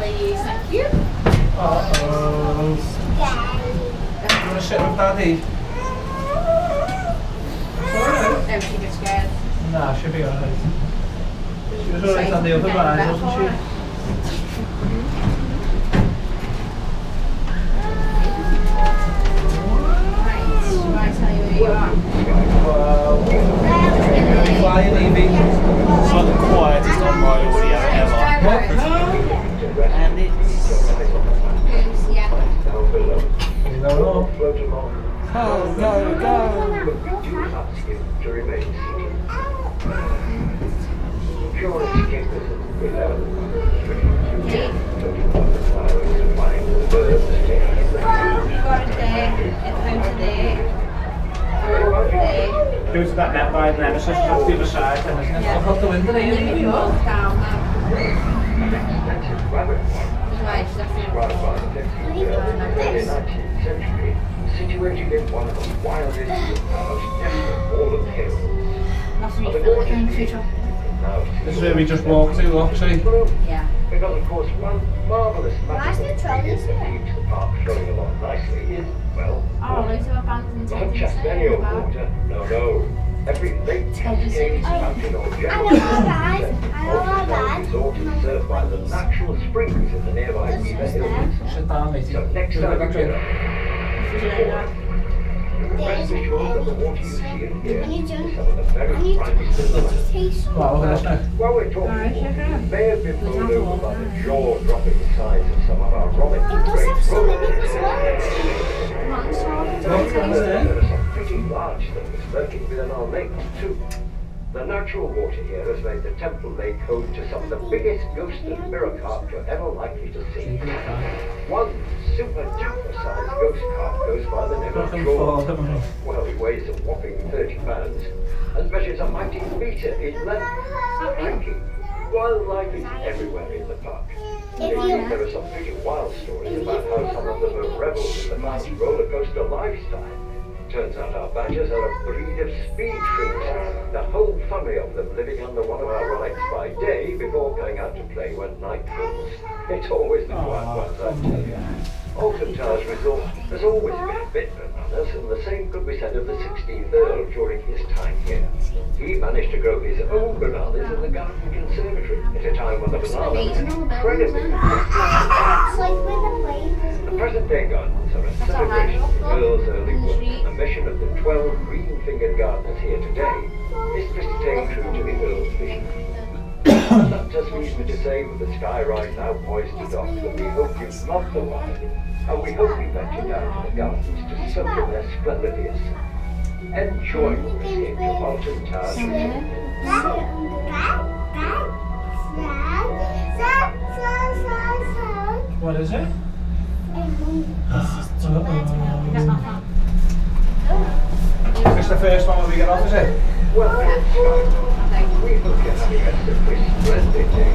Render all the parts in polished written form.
please. Thank you. Uh-oh. Do you want to sit with Daddy? No, she gets scared. Nah, she'll be alright. She was alright on the other ride, wasn't she? Right, tell you where you are. Well, flying Evie. It's like the quietest on my audio ever. And it's... Yeah. You don't know. Oh, go, go! Got a day, it's home today. Go to that net by then, it's just off the other side then, isn't it? Yeah. Look out the window here, And then we you walk know. down right, she's situated in one of the wildest and most desolate all of the hills. That's me for in the future. This is where we just walked to, look, see? Yeah. Because of course one marvellous Why's the magical trolleys thing that here? keeps the park flowing along nicely is, well, Oh, loads of abandoned not things just any old about. water, no. Every lake, cascade, fountain or general resort is served by the natural springs in the nearby Beaver Hills. Sit down, matey. So next Give it time a you drink. rest assured that the water you see and hear is some of the very finest in the land. Right, look at this now. While we're talking, Alright, check it out. you may have been blown over by the jaw-dropping size of some of our Robert Look, there are some pretty large things lurking within our lake too. The natural water here has made the Temple Lake home to some of the biggest ghost and mirror carp you're ever likely to see. One super-duper sized ghost carp goes by the name of Jaw. Well, he weighs a whopping 30 pounds and measures a mighty metre in length. Crikey! Wildlife is everywhere in the park. Indeed, there are some pretty wild stories about how some of them have reveled in the fast roller coaster lifestyle. Turns out our badgers are a breed of speed freaks, the whole family of them living under one of our rides by day before going out to play when night falls. It's always the quiet ones, I tell you. Alton Towers Resort has always been a bit bananas, and the same could be said of the 16th Earl during his time here. He managed to grow his own bananas in the Garden Conservatory at a time when the banana was incredibly The present-day gardens are a celebration of the Earl's early work, and the mission of the 12 green-fingered gardeners here today is to stay true to the Earl's vision. And that just leaves me to say, with the Skyride now poised to dock, that we hope you love the ride, and we hope you venture down to the gardens to soak in their splendidness. Enjoy your escape to Alton Towers Resort. What is it? It's the first one when we get off, is it? Well, Skyride, we hope you're having a simply splendid day.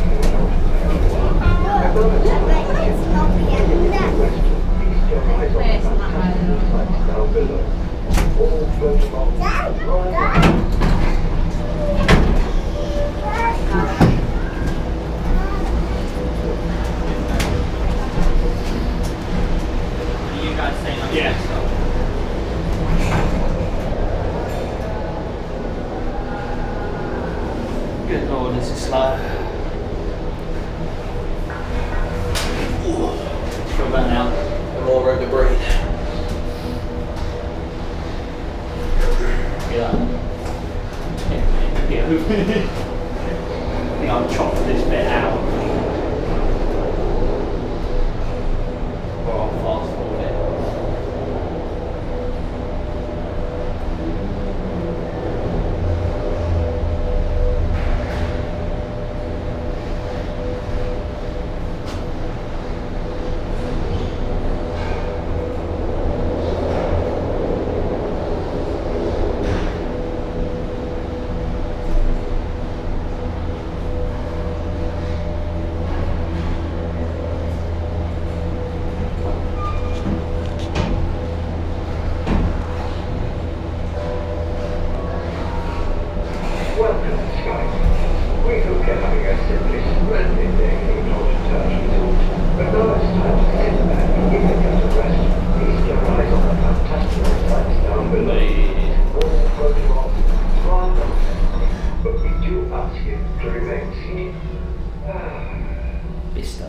Feast your eyes on the fantastic sights down below. All float along. You guys staying up? Yeah. Good lord, this is slow.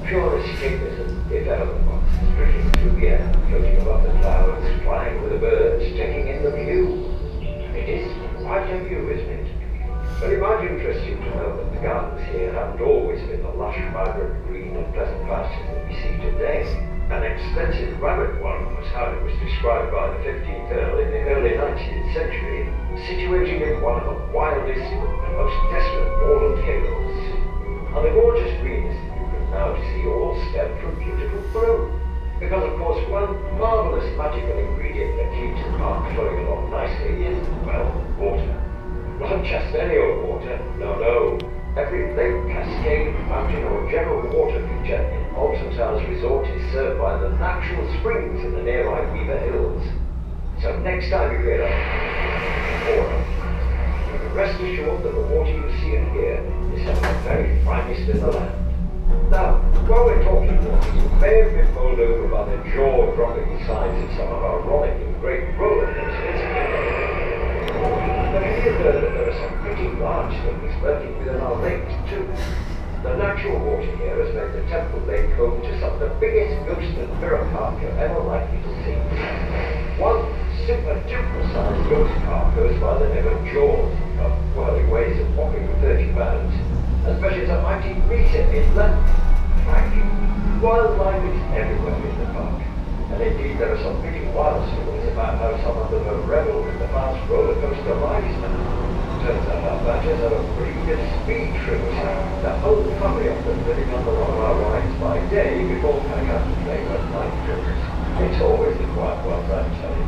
Pure escapism, if ever there was. Drifting through the air, floating above the clouds, flying with the birds, taking in the view. It is quite a view, isn't it? But it might interest you to know that the gardens here haven't always been the lush, vibrant green and pleasant pastures that we see today. An extensive rabbit one was how it was described by the 15th Earl in the early 19th century, situated in one of the wildest and most desolate moorland hills. And the gorgeous greens that you can now see all stem from beautiful fruit. Because of course one marvellous magical ingredient that keeps the park flowing along nicely is, well, water. Not just any old water, no. Every lake, cascade, mountain or general water feature in Alton Towers Resort is served by the natural springs in the nearby Weaver Hills. So next time you hear of water, you can rest assured that the water you see and hear is some of the very finest in the land. Now, while we're talking water, you may have been bowled over by the jaw-dropping sides of some of our rollicking great roller coasters. But have you heard that there are some pretty large things lurking within our lakes too? The natural water here has made the Temple Lake home to some of the biggest ghost and mirror park you're ever likely to see. One super dimple-sized ghost car goes by the name of Jaws. Well, it weighs a whopping 30 pounds and measures a mighty metre in length. Cracking. Wildlife is everywhere in the park. And indeed there are some pretty wild stories about how some of them have reveled in the fast roller coaster lifestyle. Turns out our badgers are a breed of speed trimmers. The whole family of them living under one of our rides by day before coming out to play with night trimmers. It's always the quiet ones, I tell you.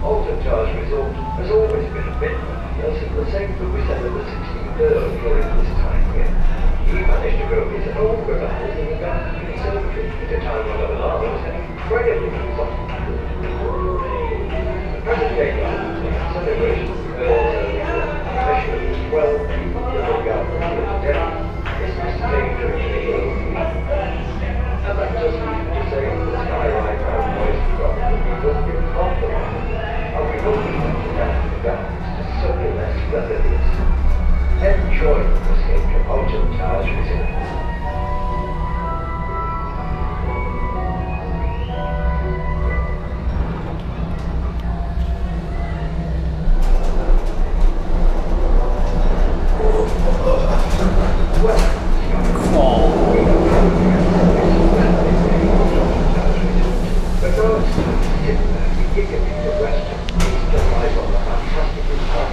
Alton Towers Resort has always been a bit like the same could be said of the 16th Earl during this time here. He managed to grow his own bananas in the garden conservatory at a time when the banana was an incredibly exotic fruit. The present day garden is a celebration of the Earl's early work, especially 12 people in the garden here today. It's the stage of the POV. And that doesn't mean to say that the Skyride now boys forgotten that we will give off the one. And we hope we can get down to the gardens to something less splendid. Enjoy the escape from Alton Towers Resort. The girls sit there, we give you the rest